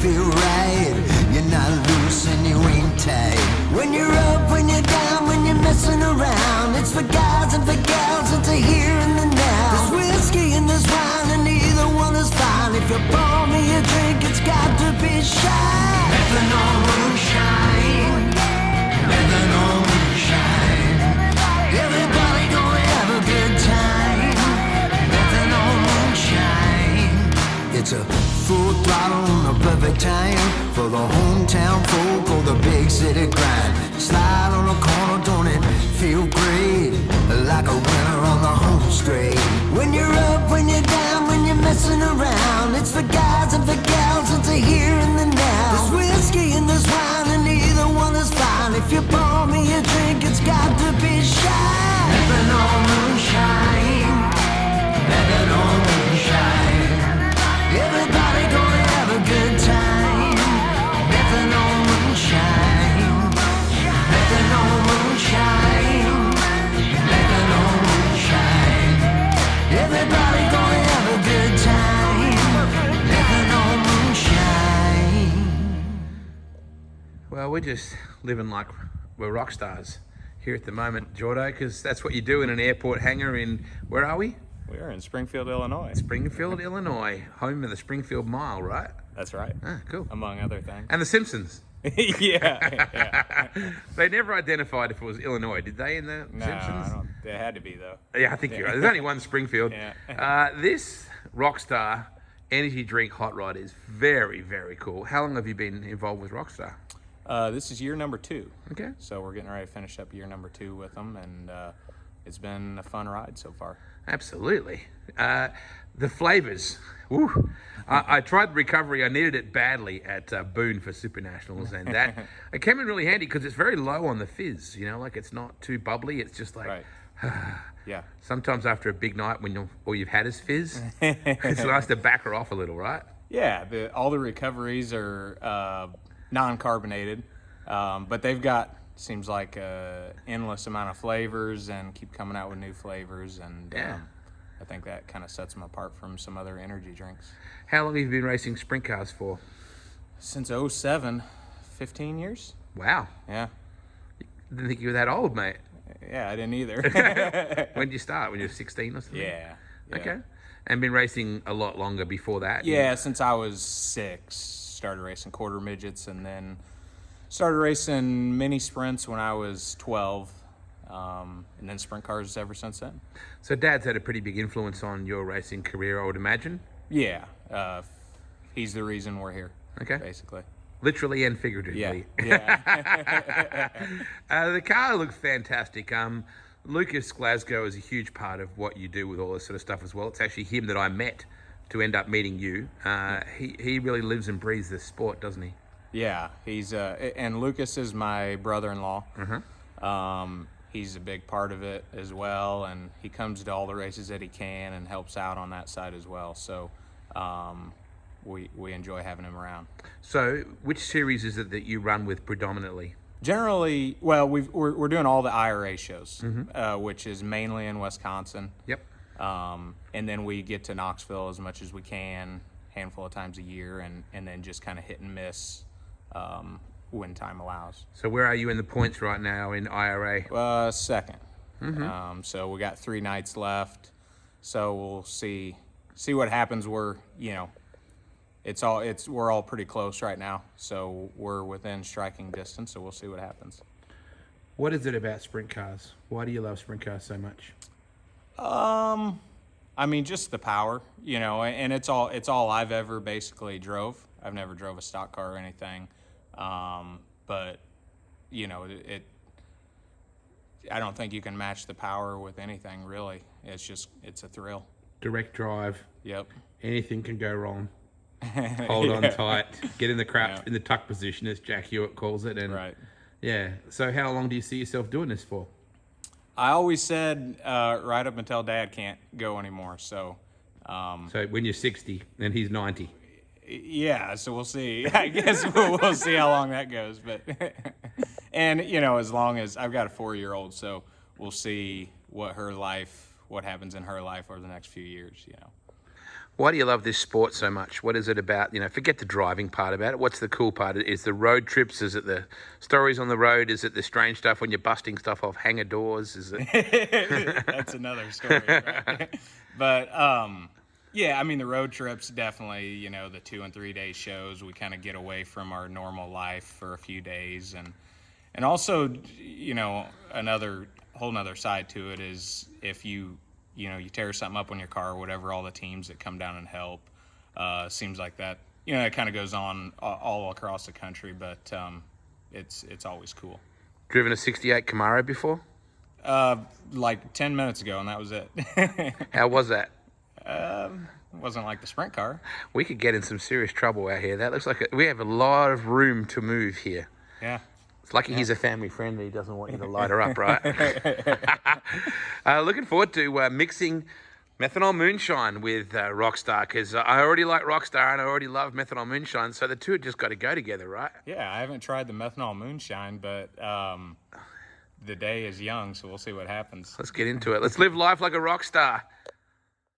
feel right. You're not loose and you ain't tight. When you're up, when you're down, when you're messing around, it's for guys and for gals, it's a here and the now. There's whiskey and there's wine and either one is fine. If you pour me a drink, it's got to be shine. Methanol moonshine, methanol moonshine. Everybody gonna have a good time. Methanol moonshine. It's a full throttle and a perfect time for the hometown folk or the big city grind. Slide on a corner, don't it feel great? Like a winner on the home straight. When you're up, when you're down, when you're messing around, it's for guys and for gals, it's a here and the now. There's whiskey and there's wine and either one is fine. If you pour me a drink, it's got to be shine. Methanol moonshine, methanol moonshine. Everybody gonna have a good time. Methanol moonshine, methanol moonshine, methanol moonshine. Everybody gonna have a good time. Methanol moonshine. Well, we're just living like we're rock stars here at the moment, Jordo, because that's what you do in an airport hangar in, where are we? We're in Springfield, Illinois. Springfield, Illinois, home of the Springfield Mile, right? That's right. Ah, cool. Among other things. And the Simpsons. yeah. They never identified if it was Illinois, did they, in the No, Simpsons? I don't. It had to be though. Yeah, I think you're right. There's only one Springfield. Yeah. This Rockstar energy drink hot rod is very, very cool. How long have you been involved with Rockstar? This is year number 2. Okay. So we're getting ready to finish up year number 2 with them, and it's been a fun ride so far. Absolutely. The flavors. Woo. I tried recovery. I needed it badly at Boone for Super Nationals, and that it came in really handy because it's very low on the fizz. You know, like it's not too bubbly. It's just like. Right. Yeah. Sometimes after a big night when all you've had is fizz, it's nice to back her off a little, right? Yeah. All the recoveries are non-carbonated, but they've got, seems like, endless amount of flavors and keep coming out with new flavors, and Yeah. I think that kind of sets them apart from some other energy drinks. How long have you been racing sprint cars for? Since '07, 15 years. Wow. Yeah. Didn't think you were that old, mate. Yeah, I didn't either. When did you start? When you were 16 or something? Yeah. Okay. And been racing a lot longer before that? Yeah, since I was 6. Started racing quarter midgets, and then started racing mini sprints when I was 12. And then sprint cars ever since then. So Dad's had a pretty big influence on your racing career, I would imagine? Yeah. He's the reason we're here. Okay. Basically. Literally and figuratively. Yeah. The car looks fantastic. Lucas Glasgow is a huge part of what you do with all this sort of stuff as well. It's actually him that I met to end up meeting you. He really lives and breathes this sport, doesn't he? Yeah. He's and Lucas is my brother-in-law. Mm-hmm. He's a big part of it as well, and he comes to all the races that he can and helps out on that side as well. So we enjoy having him around. So which series is it that you run with predominantly? Generally, well, we're doing all the IRA shows, Mm-hmm. which is mainly in Wisconsin. Yep. And then we get to Knoxville as much as we can, handful of times a year, and then just kind of hit and miss when time allows. So where are you in the points right now in IRA? Second. Mm-hmm. So we got 3 nights left. So we'll see what happens. We're we're all pretty close right now. So we're within striking distance. So we'll see what happens. What is it about sprint cars? Why do you love sprint cars so much? I mean, just the power, and it's all I've ever basically drove. I've never drove a stock car or anything. But I don't think you can match the power with anything, really. It's a thrill. Direct drive. Yep. Anything can go wrong. Hold on tight. Get in the crap in the tuck position, as Jack Hewitt calls it. And right. Yeah. So how long do you see yourself doing this for? I always said right up until Dad can't go anymore. So. So when you're 60 and he's 90. Yeah, so we'll see. I guess we'll see how long that goes. But and as long as I've got a 4-year-old, so we'll see what happens in her life over the next few years. Why do you love this sport so much? What is it about? Forget the driving part about it. What's the cool part? Is the road trips? Is it the stories on the road? Is it the strange stuff when you're busting stuff off hangar doors? Is it? That's another story, right? But yeah, I mean the road trips definitely. The 2 and 3 day shows. We kind of get away from our normal life for a few days, and also another whole nother side to it is if you tear something up on your car or whatever, all the teams that come down and help. Seems like that, it kind of goes on all across the country, but it's always cool. Driven a 68 Camaro before? Like 10 minutes ago, and that was it. How was that? It wasn't like the sprint car. We could get in some serious trouble out here. That looks like we have a lot of room to move here. Yeah. It's lucky he's a family friend that he doesn't want you to light her up, right? Looking forward to mixing methanol moonshine with Rockstar, because I already like Rockstar and I already love methanol moonshine, so the two have just got to go together, right? Yeah, I haven't tried the methanol moonshine, but the day is young, so we'll see what happens. Let's get into it. Let's live life like a rock star.